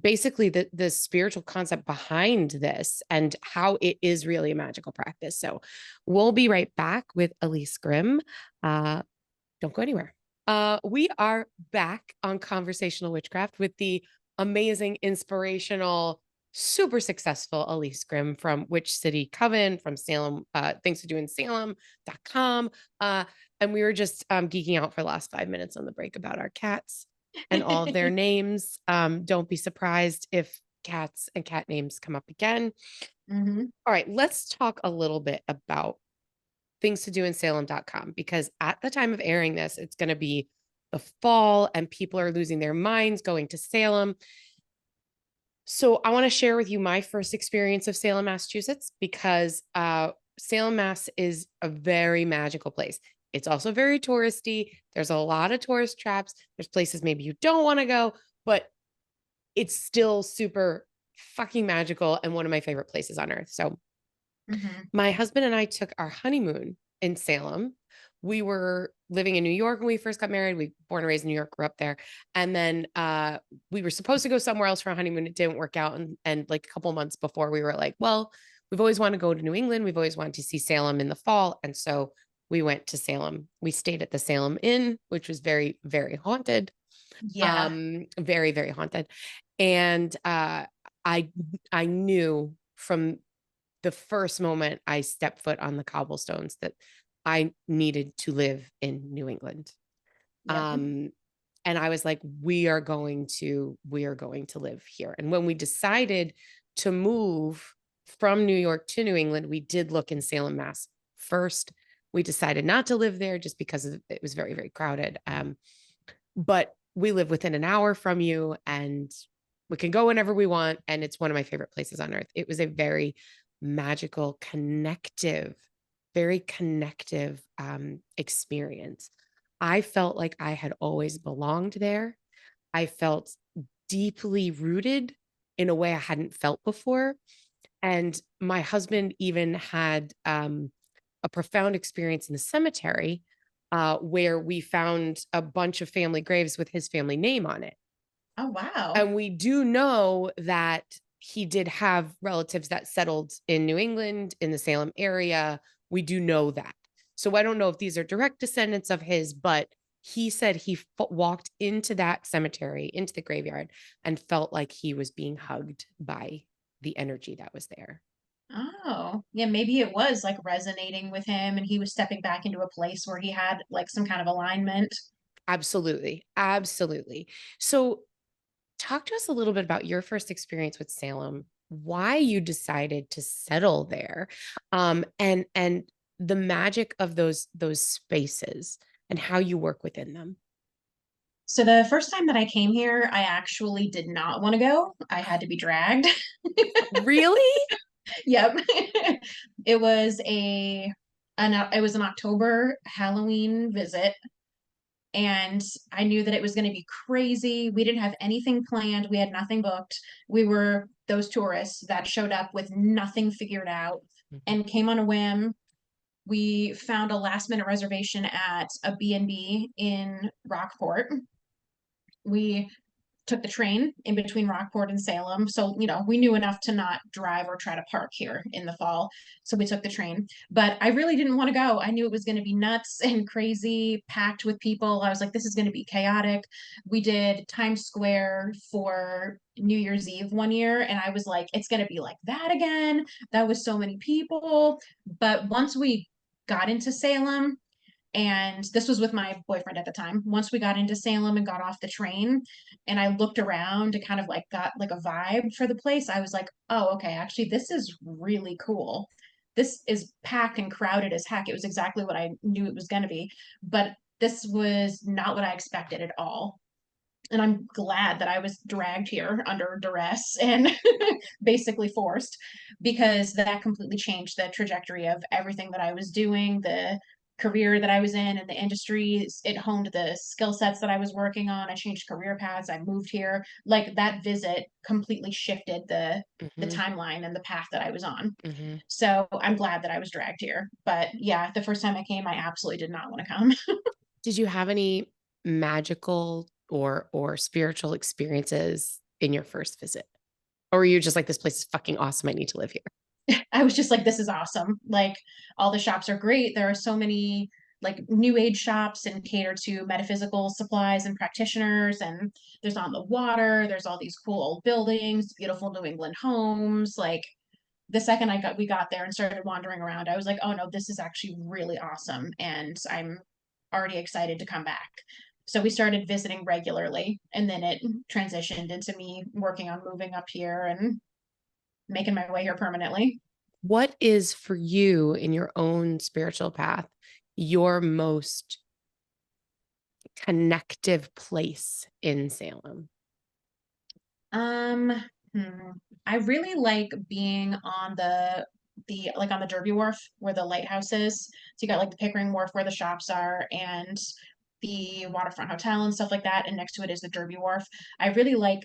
basically the spiritual concept behind this and how it is really a magical practice. So we'll be right back with Alyse Grimm. Don't go anywhere. We are back on Conversational Witchcraft with the amazing, inspirational, super successful Alyse Grimm from Witch City Coven, from Salem, things to do in Salem.com. And we were just geeking out for the last 5 minutes on the break about our cats and all of their names. Don't be surprised if cats and cat names come up again. Hmm. All right, let's talk a little bit about things to do in Salem.com, because at the time of airing this, it's going to be the fall and people are losing their minds going to Salem. So I want to share with you my first experience of Salem, Massachusetts, because Salem, Mass is a very magical place. It's also very touristy. There's a lot of tourist traps. There's places maybe you don't want to go, but it's still super fucking magical and one of my favorite places on earth. So Hmm. my husband and I took our honeymoon in Salem. We were living in New York when we first got married. We born and raised in New York, grew up there. And then we were supposed to go somewhere else for a honeymoon. It didn't work out. And like a couple months before, we were like, well, we've always wanted to go to New England. We've always wanted to see Salem in the fall. And so we went to Salem. We stayed at the Salem Inn, which was very, very haunted. Yeah. Very, very haunted. And I I knew from the first moment I stepped foot on the cobblestones that I needed to live in New England. Yep. Um, and I was like, we are going to live here. And when we decided to move from New York to New England, we did look in Salem, Mass first. We decided not to live there just because it was very, very crowded. But we live within an hour from you and we can go whenever we want. And it's one of my favorite places on earth. It was a very magical, very connective experience. I felt like I had always belonged there. I felt deeply rooted in a way I hadn't felt before. And my husband even had a profound experience in the cemetery where we found a bunch of family graves with his family name on it. Oh, wow. And we do know that he did have relatives that settled in New England, in the Salem area. We do know that. So I don't know if these are direct descendants of his, but he said he walked into that cemetery, into the graveyard, and felt like he was being hugged by the energy that was there. Oh, yeah, maybe it was like resonating with him and he was stepping back into a place where he had like some kind of alignment. Absolutely. Absolutely. So talk to us a little bit about your first experience with Salem, why you decided to settle there, and the magic of those spaces and how you work within them. So the first time that I came here, I actually did not want to go. I had to be dragged. Really? Yep. It was it was an October Halloween visit, and I knew that it was going to be crazy. We didn't have anything planned. We had nothing booked. We were those tourists that showed up with nothing figured out Mhm. and came on a whim. We found a last minute reservation at a B&B in Rockport. We took the train in between Rockport and Salem. So, we knew enough to not drive or try to park here in the fall. So we took the train. But I really didn't want to go. I knew it was going to be nuts and crazy, packed with people. I was like, this is going to be chaotic. We did Times Square for New Year's Eve one year, and I was like, it's going to be like that again. That was so many people. But once we got into Salem, and this was with my boyfriend at the time. Once we got into Salem and got off the train, and I looked around and kind of like got like a vibe for the place, I was like, oh, okay, actually, this is really cool. This is packed and crowded as heck. It was exactly what I knew it was going to be, but this was not what I expected at all. And I'm glad that I was dragged here under duress and basically forced, because that completely changed the trajectory of everything that I was doing, the career that I was in and the industries. It honed the skill sets that I was working on. I changed career paths. I moved here. Like that visit completely shifted the Mhm. timeline and the path that I was on. Mhm. So I'm glad that I was dragged here. But yeah, the first time I came, I absolutely did not want to come. Did you have any magical or spiritual experiences in your first visit? Or were you just like, this place is fucking awesome. I need to live here? I was just like, this is awesome. Like, all the shops are great. There are so many like new age shops and cater to metaphysical supplies and practitioners. And there's on the water, there's all these cool old buildings, beautiful New England homes. Like, the second we got there and started wandering around, I was like, oh no, this is actually really awesome. And I'm already excited to come back. So we started visiting regularly, and then it transitioned into me working on moving up here and making my way here permanently. What is for you in your own spiritual path your most connective place in Salem? Um, hmm. I really like being on the like on the Derby Wharf where the lighthouse is. So you got like the Pickering Wharf where the shops are and the waterfront hotel and stuff like that. And next to it is the Derby Wharf. I really like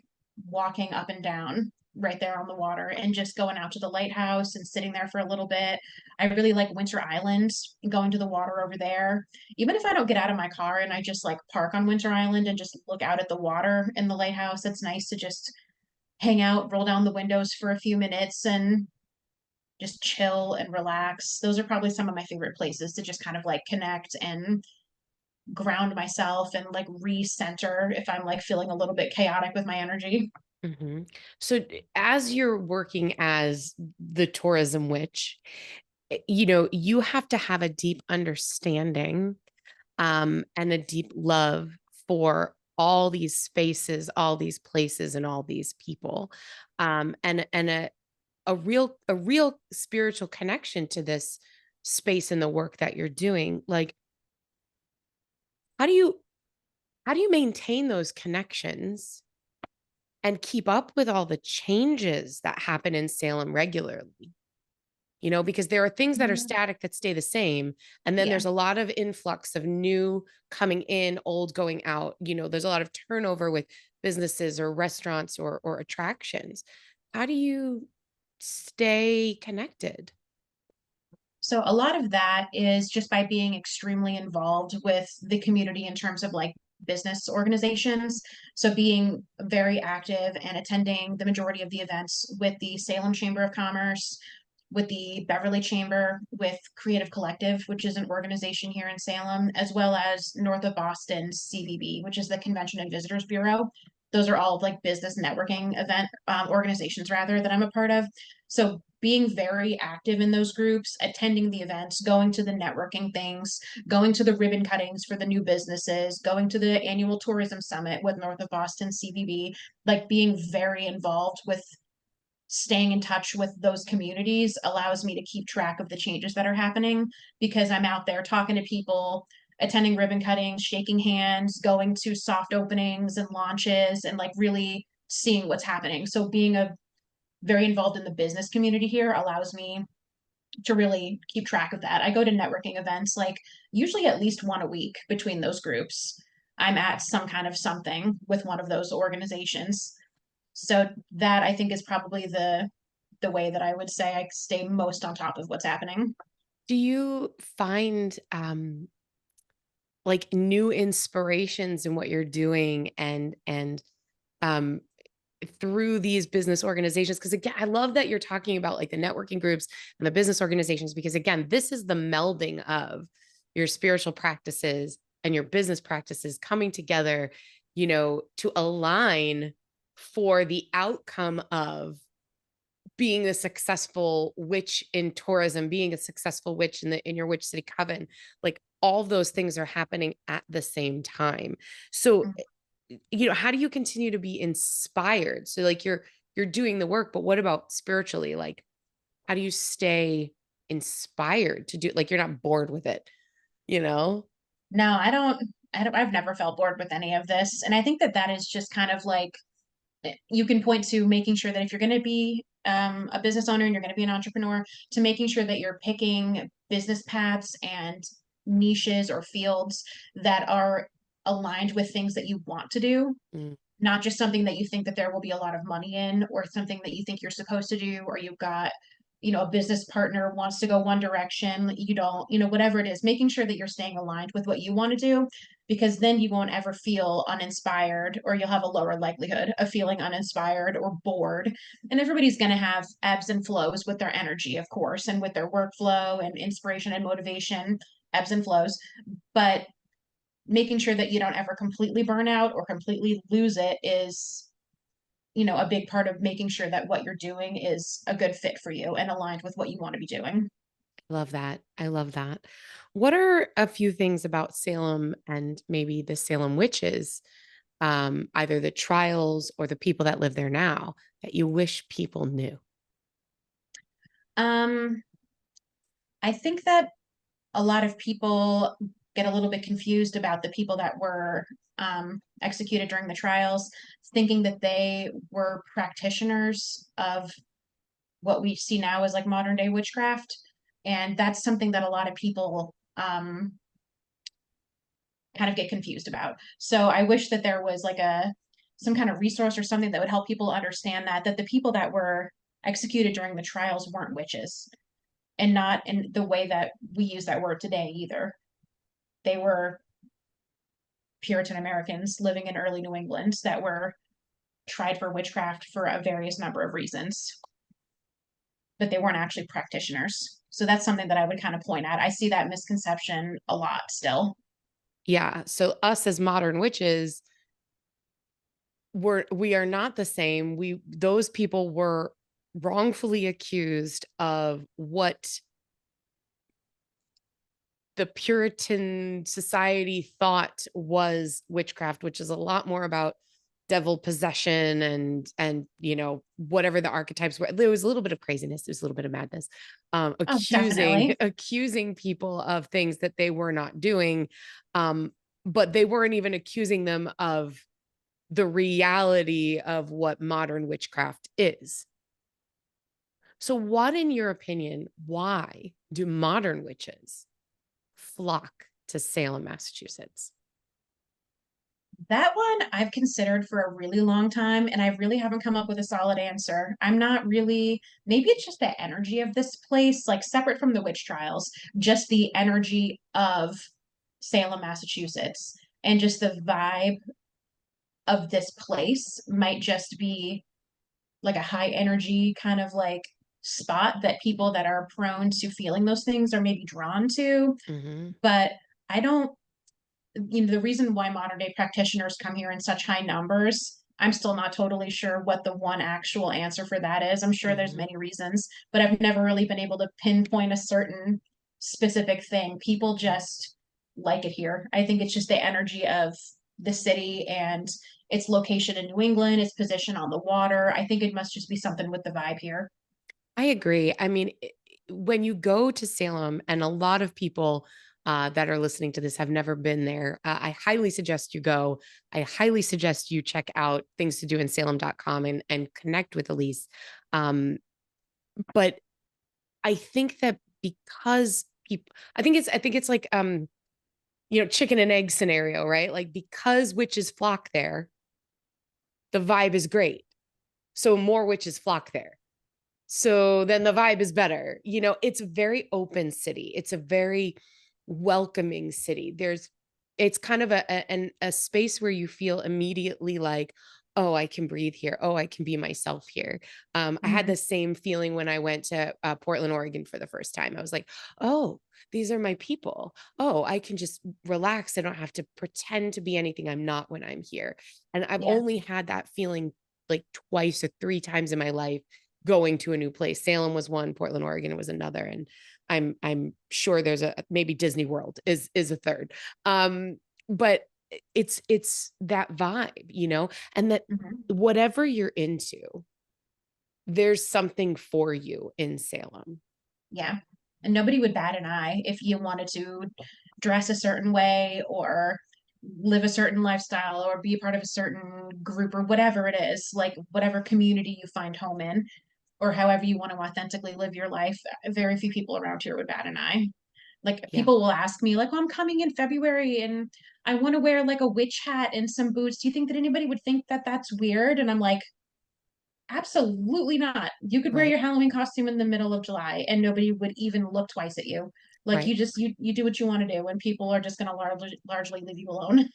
walking up and down right there on the water and just going out to the lighthouse and sitting there for a little bit. I really like Winter Island, going to the water over there. Even if I don't get out of my car and I just like park on Winter Island and just look out at the water in the lighthouse, it's nice to just hang out, roll down the windows for a few minutes and just chill and relax. Those are probably some of my favorite places to just kind of like connect and ground myself and like recenter if I'm like feeling a little bit chaotic with my energy. Mhm. So, as you're working as the tourism witch, you have to have a deep understanding, and a deep love for all these spaces, all these places, and all these people, and a real spiritual connection to this space and the work that you're doing. Like, how do you how do you maintain those connections and keep up with all the changes that happen in Salem regularly? Because there are things that are Yeah. static that stay the same. And then Yeah. there's a lot of influx of new coming in, old going out. There's a lot of turnover with businesses or restaurants or attractions. How do you stay connected? So a lot of that is just by being extremely involved with the community in terms of like business organizations. So being very active and attending the majority of the events with the Salem Chamber of Commerce, with the Beverly Chamber, with Creative Collective, which is an organization here in Salem, as well as North of Boston's CVB, which is the Convention and Visitors Bureau. Those are all like business networking event organizations rather that I'm a part of. So being very active in those groups, attending the events, going to the networking things, going to the ribbon cuttings for the new businesses, going to the annual tourism summit with North of Boston CVB, like being very involved with staying in touch with those communities allows me to keep track of the changes that are happening because I'm out there talking to people, attending ribbon cuttings, shaking hands, going to soft openings and launches, and like really seeing what's happening. So being a very involved in the business community here allows me to really keep track of that. I go to networking events like usually at least one a week between those groups. I'm at some kind of something with one of those organizations. So that I think is probably the way that I would say I stay most on top of what's happening. Do you find like new inspirations in what you're doing and um through these business organizations? Because again, I love that you're talking about like the networking groups and the business organizations, because again, this is the melding of your spiritual practices and your business practices coming together, to align for the outcome of being a successful witch in tourism, being a successful witch in your witch city coven. Like all those things are happening at the same time. So how do you continue to be inspired? So like you're doing the work, but what about spiritually? Like how do you stay inspired to do, like you're not bored with it, you know? No, I've never felt bored with any of this. And I think that that is just kind of like you can point to making sure that if you're going to be a business owner and you're going to be an entrepreneur, to making sure that you're picking business paths and niches or fields that are aligned with things that you want to do, Mm, not just something that you think that there will be a lot of money in or something that you think you're supposed to do or you've got a business partner wants to go one direction, you don't, whatever it is, making sure that you're staying aligned with what you want to do, because then you won't ever feel uninspired, or you'll have a lower likelihood of feeling uninspired or bored. And everybody's going to have ebbs and flows with their energy, of course, and with their workflow and inspiration and motivation, ebbs and flows. But making sure that you don't ever completely burn out or completely lose it is, a big part of making sure that what you're doing is a good fit for you and aligned with what you want to be doing. I love that. I love that. What are a few things about Salem and maybe the Salem witches, either the trials or the people that live there now, that you wish people knew? um I think that a lot of people get a little bit confused about the people that were executed during the trials, thinking that they were practitioners of what we see now as like modern day witchcraft. And that's something that a lot of people kind of get confused about. So I wish that there was like a some kind of resource or something that would help people understand that the people that were executed during the trials weren't witches, and not in the way that we use that word today either. They were Puritan Americans living in early New England that were tried for witchcraft for a various number of reasons, but they weren't actually practitioners. So that's something that I would kind of point at. I see that misconception a lot still. Yeah. So us as modern witches, we are not the same. Those people were wrongfully accused of what the Puritan society thought was witchcraft, which is a lot more about devil possession and whatever the archetypes were. There was a little bit of craziness, there was a little bit of madness, Oh, accusing definitely. accusing people of things that they were not doing, but they weren't even accusing them of the reality of what modern witchcraft is. So, what, in your opinion, why do modern witches flock to Salem, Massachusetts? That one I've considered for a really long time, and I really haven't come up with a solid answer. I'm not really, maybe it's just the energy of this place, like separate from the witch trials, just the energy of Salem, Massachusetts, and just the vibe of this place might just be like a high energy kind of like spot that people that are prone to feeling those things are maybe drawn to. Hmm. But I don't, the reason why modern day practitioners come here in such high numbers, I'm still not totally sure what the one actual answer for that is. I'm sure there's Hmm. many reasons, but I've never really been able to pinpoint a certain specific thing. People just like it here. I think it's just the energy of the city and its location in New England, its position on the water. I think it must just be something with the vibe here. I agree. I mean, when you go to Salem, and a lot of people that are listening to this have never been there, I highly suggest you go. I highly suggest you check out things to do in Salem.com and connect with Alyse. Um, but I think that because people, I think it's like, chicken and egg scenario, right? Like because witches flock there, the vibe is great. So more witches flock there. So then the vibe is better. It's a very open city. It's a very welcoming city. It's kind of a space where you feel immediately like, oh, I can breathe here. Oh, I can be myself here. I had Mhm. the same feeling when I went to Portland, Oregon for the first time. I was like, oh, these are my people. Oh, I can just relax. I don't have to pretend to be anything I'm not when I'm here. And I've Yeah. only had that feeling like twice or three times in my life going to a new place. Salem was one, Portland, Oregon was another, and I'm sure there's a maybe Disney World is a third. But it's that vibe, and that Mhm. whatever you're into, there's something for you in Salem. Yeah. And nobody would bat an eye if you wanted to dress a certain way or live a certain lifestyle or be a part of a certain group or whatever it is, like whatever community you find home in or however you want to authentically live your life. Very few people around here would bat an eye. Like Yeah, people will ask me, like, oh, I'm coming in February and I want to wear like a witch hat and some boots. Do you think that anybody would think that that's weird? And I'm like, absolutely not. You could wear right, your Halloween costume in the middle of July and nobody would even look twice at you. Like right. you do what you want to do and people are just going to largely leave you alone.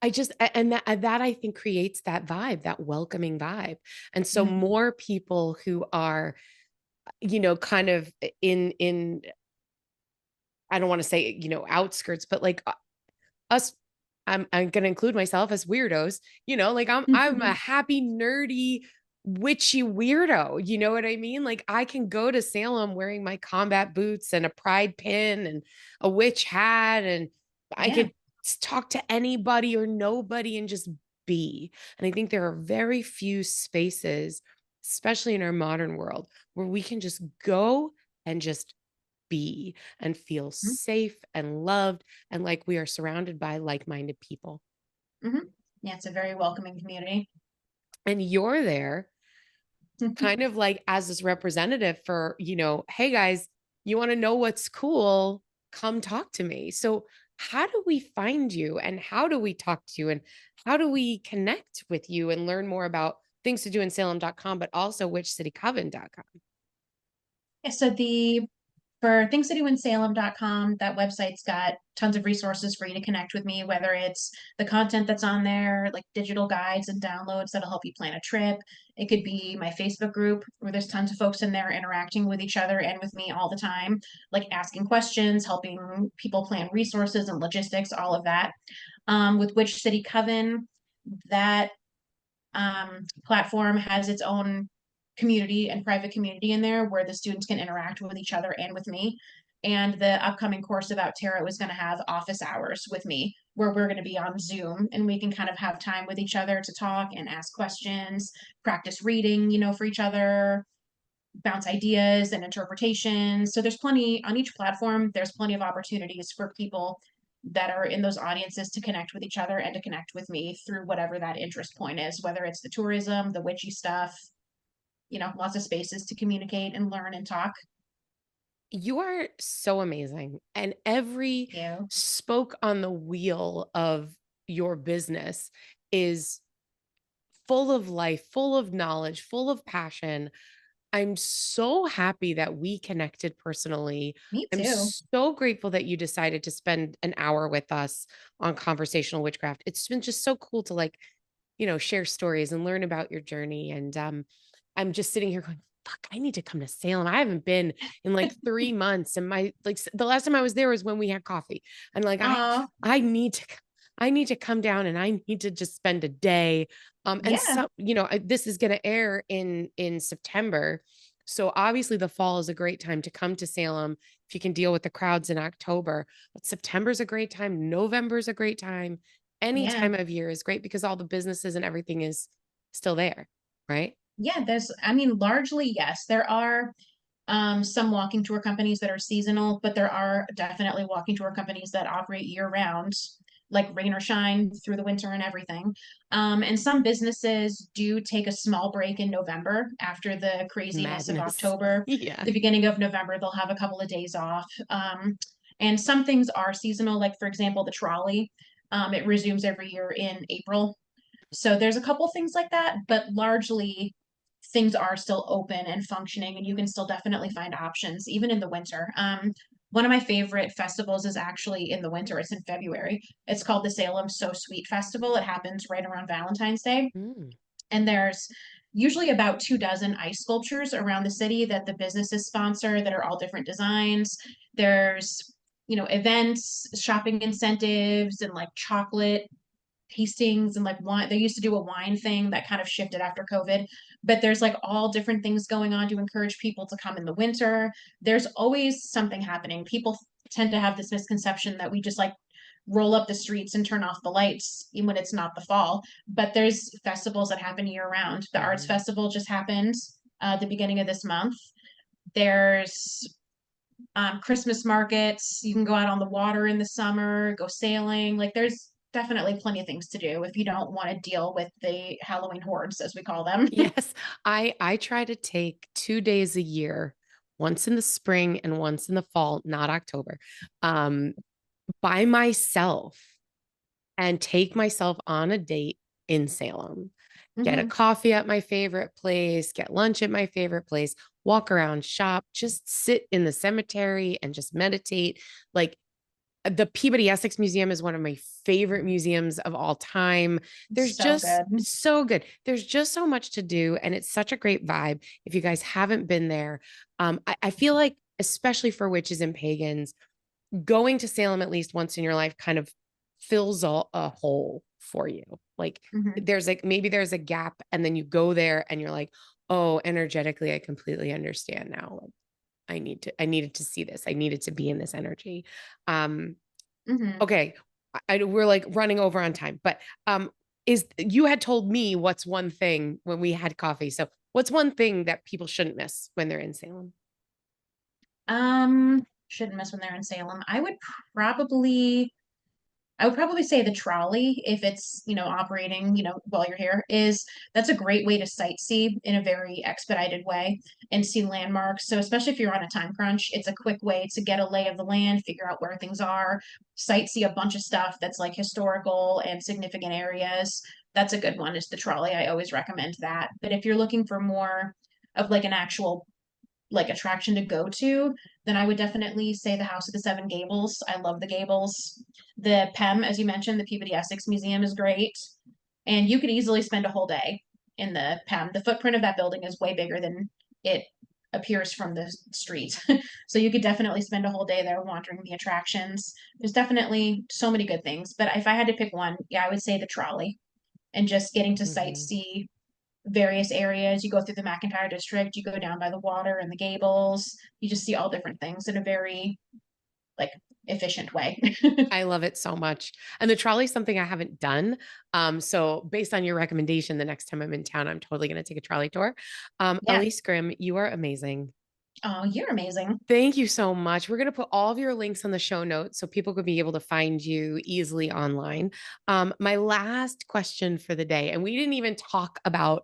And that I think creates that vibe, that welcoming vibe. And so Mhm. more people who are, kind of in I don't want to say, outskirts, but like us, I'm gonna include myself as weirdos, like I'm a happy, nerdy, witchy weirdo. You know what I mean? Like I can go to Salem wearing my combat boots and a pride pin and a witch hat, and I Yeah. could talk to anybody or nobody and just be. And I think there are very few spaces, especially in our modern world, where we can just go and just be and feel Mhm. safe and loved and like we are surrounded by like-minded people. Mhm. Yeah, it's a very welcoming community. And you're there kind of like as this representative for, hey guys, you want to know what's cool? Come talk to me. So, how do we find you and how do we talk to you and how do we connect with you and learn more about things to do in Salem.com, but also witchcitycoven.com? Yeah, so the for things to do in Salem.com, that website's got tons of resources for you to connect with me, whether it's the content that's on there, like digital guides and downloads that'll help you plan a trip. It could be my Facebook group where there's tons of folks in there interacting with each other and with me all the time, like asking questions, helping people plan resources and logistics, all of that. With Witch City Coven, that platform has its own community and private community in there where the students can interact with each other and with me. And the upcoming course about tarot is going to have office hours with me where we're going to be on Zoom and we can kind of have time with each other to talk and ask questions, practice reading, for each other, bounce ideas and interpretations. So there's plenty on each platform, there's plenty of opportunities for people that are in those audiences to connect with each other and to connect with me through whatever that interest point is, whether it's the tourism, the witchy stuff, lots of spaces to communicate and learn and talk. You are so amazing. And every You. spoke on the wheel of your business is full of life, full of knowledge, full of passion. I'm so happy that we connected personally. Me I'm too. so grateful that you decided to spend an hour with us on conversational witchcraft. It's been just so cool to like, share stories and learn about your journey. And I'm just sitting here going, fuck, I need to come to Salem. I haven't been in like 3 months. And the last time I was there was when we had coffee. And like Oh, I need to come down and I need to just spend a day. And yeah, so, this is gonna air in September. So obviously the fall is a great time to come to Salem if you can deal with the crowds in October. But September's a great time, November's a great time. Any yeah. time of year is great because all the businesses and everything is still there, right? Yeah, I mean, largely, yes. There are some walking tour companies that are seasonal, but there are definitely walking tour companies that operate year round, like rain or shine through the winter and everything. And some businesses do take a small break in November after the craziness of Madness. October. Yeah. The beginning of November, they'll have a couple of days off. And some things are seasonal, like, for example, the trolley. It resumes every year in April. So there's a couple things like that, but largely things are still open and functioning, and you can still definitely find options even in the winter. One of my favorite festivals is actually in the winter. It's in February. It's called the Salem So Sweet Festival. It happens right around Valentine's Day, Mm. and there's usually about 2 dozen ice sculptures around the city that the businesses sponsor that are all different designs. There's events, shopping incentives, and like chocolate tastings and like wine. They used to do a wine thing that kind of shifted after COVID, but there's like all different things going on to encourage people to come in the winter. There's always something happening. People tend to have this misconception that we just like roll up the streets and turn off the lights even when it's not the fall. But there's festivals that happen year round. The arts Mhm. festival just happened the beginning of this month. There's Christmas markets. You can go out on the water in the summer, go sailing. Like there's definitely plenty of things to do if you don't want to deal with the Halloween hordes, as we call them. Yes, I try to take 2 days a year, once in the spring and once in the fall, not October, um, by myself and take myself on a date in Salem. Get a Hmm. coffee at my favorite place, get lunch at my favorite place, walk around, shop, just sit in the cemetery and just meditate. Like the Peabody Essex Museum is one of my favorite museums of all time. There's So just good. so good. There's just so much to do, and it's such a great vibe. If you guys haven't been there, I feel like, especially for witches and pagans, going to Salem at least once in your life kind of fills a hole for you. Like Hmm. there's like maybe there's a gap, and then you go there and you're like, oh, energetically, I completely understand now. Like I needed to see this. I needed to be in this energy. Um, Hmm. okay. We're like running over on time, but is you had told me what's one thing when we had coffee. So what's one thing that people shouldn't miss when they're in Salem? Shouldn't miss when they're in Salem. Probably I would probably say the trolley, if it's, operating, while you're here, is that's a great way to sightsee in a very expedited way and see landmarks. So especially if you're on a time crunch, it's a quick way to get a lay of the land, figure out where things are, sightsee a bunch of stuff that's like historical and significant areas. That's a good one, is the trolley. I always recommend that. But if you're looking for more of like an actual like attraction to go to, then I would definitely say the House of the Seven Gables. I love the Gables. The PEM, as you mentioned, the Peabody Essex Museum is great. And you could easily spend a whole day in the PEM. The footprint of that building is way bigger than it appears from the street. So you could definitely spend a whole day there wandering the attractions. There's definitely so many good things. But if I had to pick one, yeah, I would say the trolley and just getting to Mhm. sightsee various areas. You go through the McIntyre district, you go down by the water and the gables. You just see all different things in a very like efficient way. I love it so much. And the trolley is something I haven't done. So based on your recommendation, the next time I'm in town, I'm totally going to take a trolley tour. Yeah. Alyse Grimm, you are amazing. Oh, you're amazing. Thank you so much. We're going to put all of your links on the show notes so people could be able to find you easily online. My last question for the day, and we didn't even talk about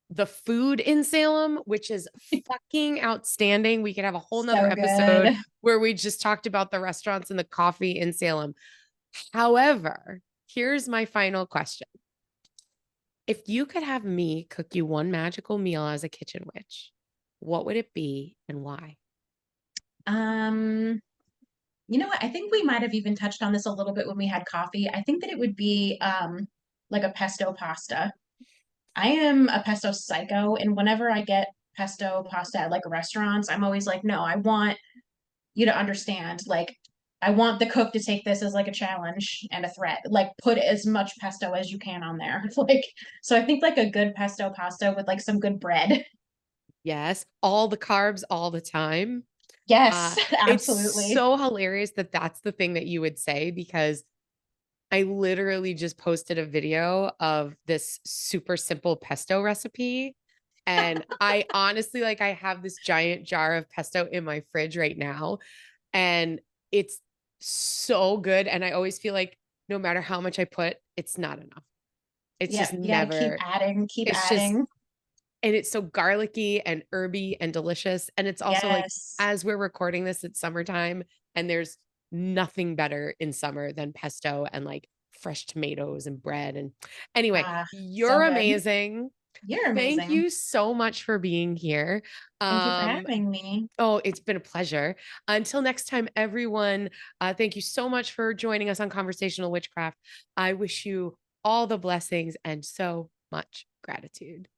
the food in Salem, which is fucking outstanding. We could have a whole nother So episode good. where we just talked about the restaurants and the coffee in Salem. However, Here's my final question. If you could have me cook you one magical meal as a kitchen witch, what would it be and why? Um, you know what? I think we might have even touched on this a little bit when we had coffee. I think that it would be like a pesto pasta. I am a pesto psycho, and whenever I get pesto pasta at like restaurants, I'm always like, no, I want you to understand, like, I want the cook to take this as like a challenge and a threat. Like, put as much pesto as you can on there. Like, so I think like a good pesto pasta with like some good bread. Yes, all the carbs all the time. Yes, It's absolutely. so hilarious that that's the thing that you would say because I literally just posted a video of this super simple pesto recipe. And I honestly, like, I have this giant jar of pesto in my fridge right now. And it's so good. And I always feel like no matter how much I put, it's not enough. It's Yeah, just you got to keep never, adding, keep it's just, adding. and it's so garlicky and herby and delicious. And it's also like, Yes. as we're recording this, it's summertime, and there's nothing better in summer than pesto and like fresh tomatoes and bread. And anyway, Ah, so you're good. amazing. You're Thank amazing. you so much for being here. Thank you for Um, having me. oh, it's been a pleasure. Until next time, everyone, thank you so much for joining us on Conversational Witchcraft. I wish you all the blessings and so much gratitude.